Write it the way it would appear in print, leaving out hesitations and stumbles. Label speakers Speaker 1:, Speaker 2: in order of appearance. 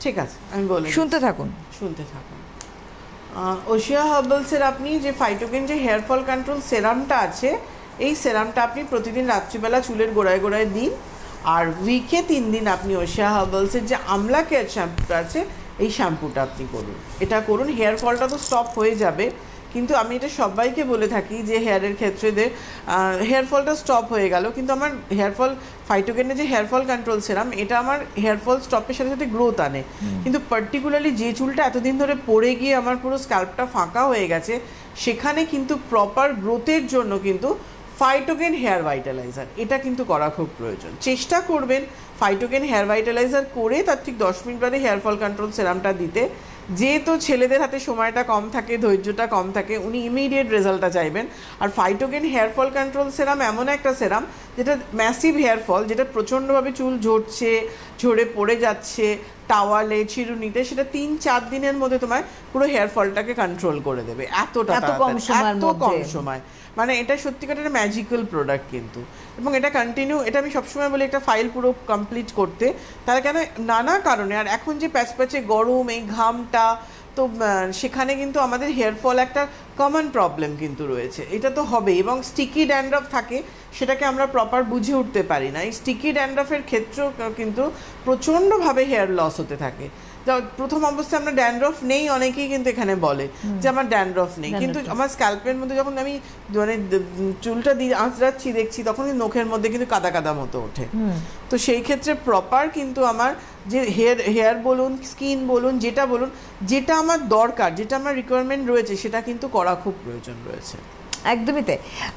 Speaker 1: ঠিক আছে, আমি বলে
Speaker 2: শুনতে থাকুন।
Speaker 1: ওশিয়া হার্বালসের আপনি যে ফাইটোকেন যে হেয়ার ফল কন্ট্রোল সেরামটা আছে, এই সেরামটা আপনি প্রতিদিন রাত্রিবেলা চুলের গোড়ায় গোড়ায় দিন। আর উইকে 3 দিন আপনি ওশিয়া হার্বালসের যে আমলা কেয়ার শ্যাম্পুটা আছে, এই শ্যাম্পুটা আপনি করুন। এটা করুন, হেয়ার ফলটা তো স্টপ হয়ে যাবে। কিন্তু আমি এটা সবাইকে বলে থাকি যে হেয়ারের ক্ষেত্রে হেয়ার ফলটা স্টপ হয়ে গেল, কিন্তু আমার হেয়ার ফল ফাইটোকেনের যে হেয়ার ফল কন্ট্রোল সেরাম, এটা আমার হেয়ার ফল স্টপের সাথে সাথে গ্রোথ আনে। কিন্তু পার্টিকুলারলি যে চুলটা এতদিন ধরে পড়ে গিয়ে আমার পুরো স্ক্যাল্পটা ফাঁকা হয়ে গেছে, সেখানে কিন্তু প্রপার গ্রোথের জন্য কিন্তু ফাইটোকেন হেয়ার ভাইটালাইজার এটা কিন্তু করা খুব প্রয়োজন। চেষ্টা করবেন ফাইটোকেন হেয়ার ভাইটালাইজার করে তার ঠিক 10 মিনিট বাদে হেয়ার ফল কন্ট্রোল সেরামটা দিতে। যেহেতু ছেলেদের হাতে সময়টা কম থাকে, ধৈর্যটা কম থাকে, উনি ইমিডিয়েট রেজাল্টটা চাইবেন। আর ফাইটোকেন হেয়ার ফল কন্ট্রোল সেরাম এমন একটা সেরাম যেটা ম্যাসিভ হেয়ার ফল, যেটা প্রচণ্ডভাবে চুল ঝরছে, ঝরে পড়ে যাচ্ছে টাওয়ালে, চিরুনিতে, সেটা 3-4 দিনের মধ্যে তোমার পুরো হেয়ার ফলটাকে কন্ট্রোল করে দেবে। এত কম সময়, মানে এটা সত্যিকার একটা ম্যাজিক্যাল প্রোডাক্ট কিন্তু। এবং এটা কন্টিনিউ, এটা আমি সবসময় বলি একটা ফাইল পুরো কমপ্লিট করতে। তার কেন নানা কারণে, আর এখন যে প্যাচপ্যাচে গরম, এই ঘামটা, তো সেখানে কিন্তু আমাদের হেয়ার ফল একটা কমন প্রবলেম কিন্তু রয়েছে, এটা তো হবে। এবং স্টিকি ড্যান্ড্রফ থাকে, সেটাকে আমরা প্রপার বুঝে উঠতে পারি না। এই স্টিকি ড্যান্ড্রফের ক্ষেত্রেও কিন্তু প্রচণ্ডভাবে হেয়ার লস হতে থাকে। প্রথম অবস্থায় আমরা ড্যান্ড্রফ নেই, অনেকেই কিন্তু এখানে বলে যে আমার ড্যান্ড্রফ নেই, কিন্তু আমার স্ক্যাল্পের মধ্যে যখন আমি মানে চুলটা দিয়ে আঁচড়াচ্ছি দেখছি, তখন নখের মধ্যে কিন্তু কাদা কাদা মতো ওঠে। তো সেই ক্ষেত্রে প্রপার কিন্তু আমার যে হেয়ার বলুন, স্কিন বলুন, যেটা বলুন, যেটা আমার দরকার, যেটা আমার রিকোয়ারমেন্ট রয়েছে, সেটা কিন্তু করা খুব প্রয়োজন রয়েছে।
Speaker 2: একদমই তাই।